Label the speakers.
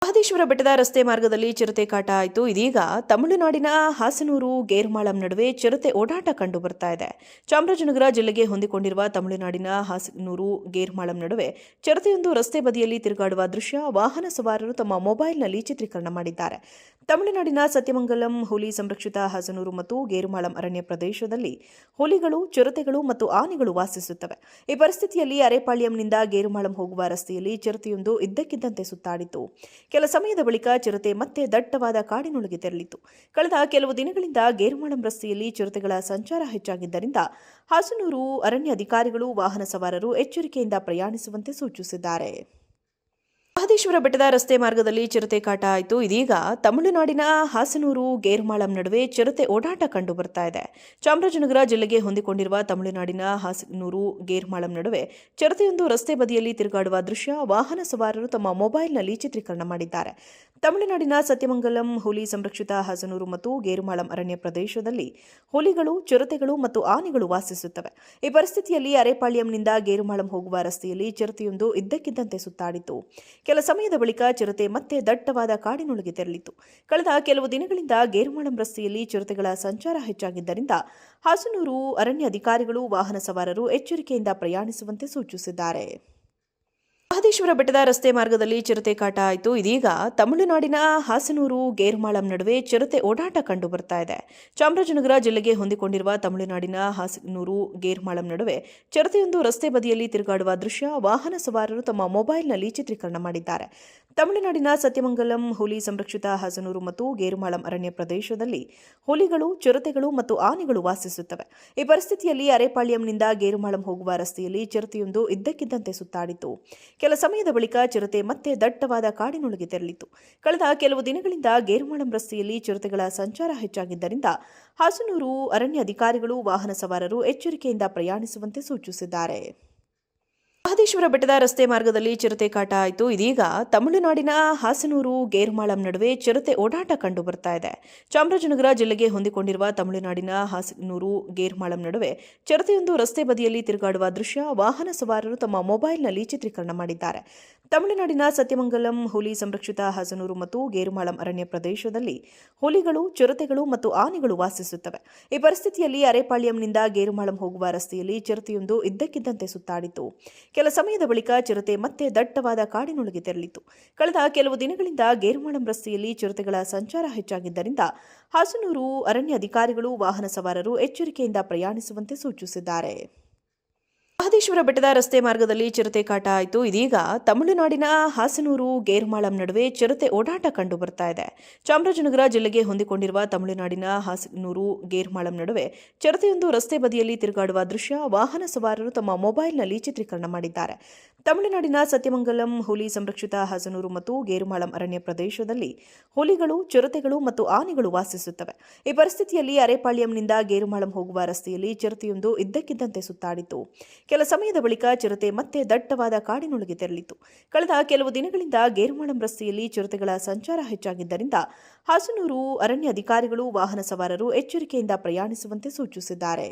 Speaker 1: ಮಹದೇಶ್ವರ ಬೆಟ್ಟದ ರಸ್ತೆ ಮಾರ್ಗದಲ್ಲಿ ಚಿರತೆ ಕಾಟ ಆಯಿತು. ಇದೀಗ ತಮಿಳುನಾಡಿನ ಹಾಸನೂರು ಗೇರ್ಮಾಳಂ ನಡುವೆ ಚಿರತೆ ಓಡಾಟ ಕಂಡು ಬರ್ತಾ ಇದೆ. ಚಾಮರಾಜನಗರ ಜಿಲ್ಲೆಗೆ ಹೊಂದಿಕೊಂಡಿರುವ ತಮಿಳುನಾಡಿನ ಹಾಸನೂರು ಗೇರ್ಮಾಳಂ ನಡುವೆ ಚಿರತೆಯೊಂದು ರಸ್ತೆ ಬದಿಯಲ್ಲಿ ತಿರುಗಾಡುವ ದೃಶ್ಯ ವಾಹನ ಸವಾರರು ತಮ್ಮ ಮೊಬೈಲ್ನಲ್ಲಿ ಚಿತ್ರೀಕರಣ ಮಾಡಿದ್ದಾರೆ. ತಮಿಳುನಾಡಿನ ಸತ್ಯಮಂಗಲಂ ಹುಲಿ ಸಂರಕ್ಷಿತ ಹಾಸನೂರು ಮತ್ತು ಗೇರುಮಾಳಂ ಅರಣ್ಯ ಪ್ರದೇಶದಲ್ಲಿ ಹುಲಿಗಳು, ಚಿರತೆಗಳು ಮತ್ತು ಆನೆಗಳು ವಾಸಿಸುತ್ತವೆ. ಈ ಪರಿಸ್ಥಿತಿಯಲ್ಲಿ ಅರೆಪಾಳ್ಯಂನಿಂದ ಗೇರುಮಾಳಂ ಹೋಗುವ ರಸ್ತೆಯಲ್ಲಿ ಚಿರತೆಯೊಂದು ಇದ್ದಕ್ಕಿದ್ದಂತೆ ಸುತ್ತಾಡಿತು. ಕೆಲ ಸಮಯದ ಬಳಿಕ ಚಿರತೆ ಮತ್ತೆ ದಟ್ಟವಾದ ಕಾಡಿನೊಳಗೆ ತೆರಳಿತು. ಕಳೆದ ಕೆಲವು ದಿನಗಳಿಂದ ಗೇರುಮಾಳಂ ರಸ್ತೆಯಲ್ಲಿ ಚಿರತೆಗಳ ಸಂಚಾರ ಹೆಚ್ಚಾಗಿದ್ದರಿಂದ ಹಾಸನೂರು ಅರಣ್ಯ ಅಧಿಕಾರಿಗಳು ವಾಹನ ಸವಾರರು ಎಚ್ಚರಿಕೆಯಿಂದ ಪ್ರಯಾಣಿಸುವಂತೆ ಸೂಚಿಸಿದ್ದಾರೆ. ಮಹದೇಶ್ವರ ಬೆಟ್ಟದ ರಸ್ತೆ ಮಾರ್ಗದಲ್ಲಿ ಚಿರತೆ ಕಾಟ ಆಯಿತು. ಇದೀಗ ತಮಿಳುನಾಡಿನ ಹಾಸನೂರು ಗೇರ್ಮಾಳಂ ನಡುವೆ ಚಿರತೆ ಓಡಾಟ ಕಂಡು ಬರ್ತಾ ಇದೆ. ಚಾಮರಾಜನಗರ ಜಿಲ್ಲೆಗೆ ಹೊಂದಿಕೊಂಡಿರುವ ತಮಿಳುನಾಡಿನ ಹಾಸನೂರು ಗೇರ್ಮಾಳಂ ನಡುವೆ ಚಿರತೆಯೊಂದು ರಸ್ತೆ ಬದಿಯಲ್ಲಿ ತಿರುಗಾಡುವ ದೃಶ್ಯ ವಾಹನ ಸವಾರರು ತಮ್ಮ ಮೊಬೈಲ್ನಲ್ಲಿ ಚಿತ್ರೀಕರಣ ಮಾಡಿದ್ದಾರೆ. ತಮಿಳುನಾಡಿನ ಸತ್ಯಮಂಗಲಂ ಹುಲಿ ಸಂರಕ್ಷಿತ ಹಾಸನೂರು ಮತ್ತು ಗೇರುಮಾಳಂ ಅರಣ್ಯ ಪ್ರದೇಶದಲ್ಲಿ ಹುಲಿಗಳು, ಚಿರತೆಗಳು ಮತ್ತು ಆನೆಗಳು ವಾಸಿಸುತ್ತವೆ. ಈ ಪರಿಸ್ಥಿತಿಯಲ್ಲಿ ಅರೆಪಾಳ್ಯಂನಿಂದ ಗೇರುಮಾಳಂ ಹೋಗುವ ರಸ್ತೆಯಲ್ಲಿ ಚಿರತೆಯೊಂದು ಇದ್ದಕ್ಕಿದ್ದಂತೆ ಸುತ್ತಾಡಿತು. ಕೆಲ ಸಮಯದ ಬಳಿಕ ಚಿರತೆ ಮತ್ತೆ ದಟ್ಟವಾದ ಕಾಡಿನೊಳಗೆ ತೆರಳಿತು. ಕಳೆದ ಕೆಲವು ದಿನಗಳಿಂದ ಗೇರುಮಾಳಂ ರಸ್ತೆಯಲ್ಲಿ ಚಿರತೆಗಳ ಸಂಚಾರ ಹೆಚ್ಚಾಗಿದ್ದರಿಂದ ಹಾಸನೂರು ಅರಣ್ಯ ಅಧಿಕಾರಿಗಳು ವಾಹನ ಸವಾರರು ಎಚ್ಚರಿಕೆಯಿಂದ ಪ್ರಯಾಣಿಸುವಂತೆ ಸೂಚಿಸಿದ್ದಾರೆ. ಮಹದೇಶ್ವರ ಬೆಟ್ಟದ ರಸ್ತೆ ಮಾರ್ಗದಲ್ಲಿ ಚಿರತೆ ಕಾಟ ಆಯಿತು. ಇದೀಗ ತಮಿಳುನಾಡಿನ ಹಾಸನೂರು ಗೇರ್ಮಾಳಂ ನಡುವೆ ಚಿರತೆ ಓಡಾಟ ಕಂಡು ಬರ್ತಾ ಇದೆ. ಚಾಮರಾಜನಗರ ಜಿಲ್ಲೆಗೆ ಹೊಂದಿಕೊಂಡಿರುವ ತಮಿಳುನಾಡಿನ ಹಾಸನೂರು ಗೇರ್ಮಾಳಂ ನಡುವೆ ಚಿರತೆಯೊಂದು ರಸ್ತೆ ಬದಿಯಲ್ಲಿ ತಿರುಗಾಡುವ ದೃಶ್ಯ ವಾಹನ ಸವಾರರು ತಮ್ಮ ಮೊಬೈಲ್ನಲ್ಲಿ ಚಿತ್ರೀಕರಣ ಮಾಡಿದ್ದಾರೆ. ತಮಿಳುನಾಡಿನ ಸತ್ಯಮಂಗಲಂ ಹುಲಿ ಸಂರಕ್ಷಿತ ಹಾಸನೂರು ಮತ್ತು ಗೇರುಮಾಳಂ ಅರಣ್ಯ ಪ್ರದೇಶದಲ್ಲಿ ಹುಲಿಗಳು, ಚಿರತೆಗಳು ಮತ್ತು ಆನೆಗಳು ವಾಸಿಸುತ್ತವೆ. ಈ ಪರಿಸ್ಥಿತಿಯಲ್ಲಿ ಅರೆಪಾಳ್ಯಂನಿಂದ ಗೇರುಮಾಳಂ ಹೋಗುವ ರಸ್ತೆಯಲ್ಲಿ ಚಿರತೆಯೊಂದು ಇದ್ದಕ್ಕಿದ್ದಂತೆ ಸುತ್ತಾಡಿತು. ಕೆಲ ಸಮಯದ ಬಳಿಕ ಚಿರತೆ ಮತ್ತೆ ದಟ್ಟವಾದ ಕಾಡಿನೊಳಗೆ ತೆರಳಿತು. ಕಳೆದ ಕೆಲವು ದಿನಗಳಿಂದ ಗೇರುಮಾಳಂ ರಸ್ತೆಯಲ್ಲಿ ಚಿರತೆಗಳ ಸಂಚಾರ ಹೆಚ್ಚಾಗಿದ್ದರಿಂದ ಹಾಸನೂರು ಅರಣ್ಯ ಅಧಿಕಾರಿಗಳು ವಾಹನ ಸವಾರರು ಎಚ್ಚರಿಕೆಯಿಂದ ಪ್ರಯಾಣಿಸುವಂತೆ ಸೂಚಿಸಿದ್ದಾರೆ. ಮಹದೇಶ್ವರ ಬೆಟ್ಟದ ರಸ್ತೆ ಮಾರ್ಗದಲ್ಲಿ ಚಿರತೆ ಕಾಟ ಆಯಿತು. ಇದೀಗ ತಮಿಳುನಾಡಿನ ಹಾಸನೂರು ಗೇರ್ಮಾಳಂ ನಡುವೆ ಚಿರತೆ ಓಡಾಟ ಕಂಡು ಬರ್ತಾ ಇದೆ. ಚಾಮರಾಜನಗರ ಜಿಲ್ಲೆಗೆ ಹೊಂದಿಕೊಂಡಿರುವ ತಮಿಳುನಾಡಿನ ಹಾಸನೂರು ಗೇರ್ಮಾಳಂ ನಡುವೆ ಚಿರತೆಯೊಂದು ರಸ್ತೆ ಬದಿಯಲ್ಲಿ ತಿರುಗಾಡುವ ದೃಶ್ಯ ವಾಹನ ಸವಾರರು ತಮ್ಮ ಮೊಬೈಲ್ನಲ್ಲಿ ಚಿತ್ರೀಕರಣ ಮಾಡಿದ್ದಾರೆ. ತಮಿಳುನಾಡಿನ ಸತ್ಯಮಂಗಲಂ ಹುಲಿ ಸಂರಕ್ಷಿತ ಹಾಸನೂರು ಮತ್ತು ಗೇರುಮಾಳಂ ಅರಣ್ಯ ಪ್ರದೇಶದಲ್ಲಿ ಹುಲಿಗಳು, ಚಿರತೆಗಳು ಮತ್ತು ಆನೆಗಳು ವಾಸಿಸುತ್ತವೆ. ಈ ಪರಿಸ್ಥಿತಿಯಲ್ಲಿ ಅರೆಪಾಳ್ಯಂನಿಂದ ಗೇರುಮಾಳಂ ಹೋಗುವ ರಸ್ತೆಯಲ್ಲಿ ಚಿರತೆಯೊಂದು ಇದ್ದಕ್ಕಿದ್ದಂತೆ ಸುತ್ತಾಡಿತು. ಕೆಲ ಸಮಯದ ಬಳಿಕ ಚಿರತೆ ಮತ್ತೆ ದಟ್ಟವಾದ ಕಾಡಿನೊಳಗೆ ತೆರಳಿತು. ಕಳೆದ ಕೆಲವು ದಿನಗಳಿಂದ ಗೇರುಮಾಳಂ ರಸ್ತೆಯಲ್ಲಿ ಚಿರತೆಗಳ ಸಂಚಾರ ಹೆಚ್ಚಾಗಿದ್ದರಿಂದ ಹಾಸನೂರು ಅರಣ್ಯ ಅಧಿಕಾರಿಗಳು ವಾಹನ ಸವಾರರು ಎಚ್ಚರಿಕೆಯಿಂದ ಪ್ರಯಾಣಿಸುವಂತೆ ಸೂಚಿಸಿದ್ದಾರೆ. ಮಹದೇಶ್ವರ ಬೆಟ್ಟದ ರಸ್ತೆ ಮಾರ್ಗದಲ್ಲಿ ಚಿರತೆ ಕಾಟ ಆಯಿತು. ಇದೀಗ ತಮಿಳುನಾಡಿನ ಹಾಸನೂರು ಗೇರ್ಮಾಳಂ ನಡುವೆ ಚಿರತೆ ಓಡಾಟ ಕಂಡು ಬರ್ತಾ ಇದೆ. ಚಾಮರಾಜನಗರ ಜಿಲ್ಲೆಗೆ ಹೊಂದಿಕೊಂಡಿರುವ ತಮಿಳುನಾಡಿನ ಹಾಸನೂರು ಗೇರ್ಮಾಳಂ ನಡುವೆ ಚಿರತೆಯೊಂದು ರಸ್ತೆ ಬದಿಯಲ್ಲಿ ತಿರುಗಾಡುವ ದೃಶ್ಯ ವಾಹನ ಸವಾರರು ತಮ್ಮ ಮೊಬೈಲ್ನಲ್ಲಿ ಚಿತ್ರೀಕರಣ ಮಾಡಿದ್ದಾರೆ. ತಮಿಳುನಾಡಿನ ಸತ್ಯಮಂಗಲಂ ಹುಲಿ ಸಂರಕ್ಷಿತ ಹಾಸನೂರು ಮತ್ತು ಗೇರುಮಾಳಂ ಅರಣ್ಯ ಪ್ರದೇಶದಲ್ಲಿ ಹುಲಿಗಳು, ಚಿರತೆಗಳು ಮತ್ತು ಆನೆಗಳು ವಾಸಿಸುತ್ತವೆ. ಈ ಪರಿಸ್ಥಿತಿಯಲ್ಲಿ ಅರೆಪಾಳ್ಯಂನಿಂದ ಗೇರುಮಾಳಂ ಹೋಗುವ ರಸ್ತೆಯಲ್ಲಿ ಚಿರತೆಯೊಂದು ಇದ್ದಕ್ಕಿದ್ದಂತೆ ಸುತ್ತಾಡಿತು. ಕೆಲ ಸಮಯದ ಬಳಿಕ ಚಿರತೆ ಮತ್ತೆ ದಟ್ಟವಾದ ಕಾಡಿನೊಳಗೆ ತೆರಳಿತು. ಕಳೆದ ಕೆಲವು ದಿನಗಳಿಂದ ಗೇರುಮಾಳಂ ರಸ್ತೆಯಲ್ಲಿ ಚಿರತೆಗಳ ಸಂಚಾರ ಹೆಚ್ಚಾಗಿದ್ದರಿಂದ ಹಾಸನೂರು ಅರಣ್ಯ ಅಧಿಕಾರಿಗಳು ವಾಹನ ಸವಾರರು ಎಚ್ಚರಿಕೆಯಿಂದ ಪ್ರಯಾಣಿಸುವಂತೆ ಸೂಚಿಸಿದ್ದಾರೆ.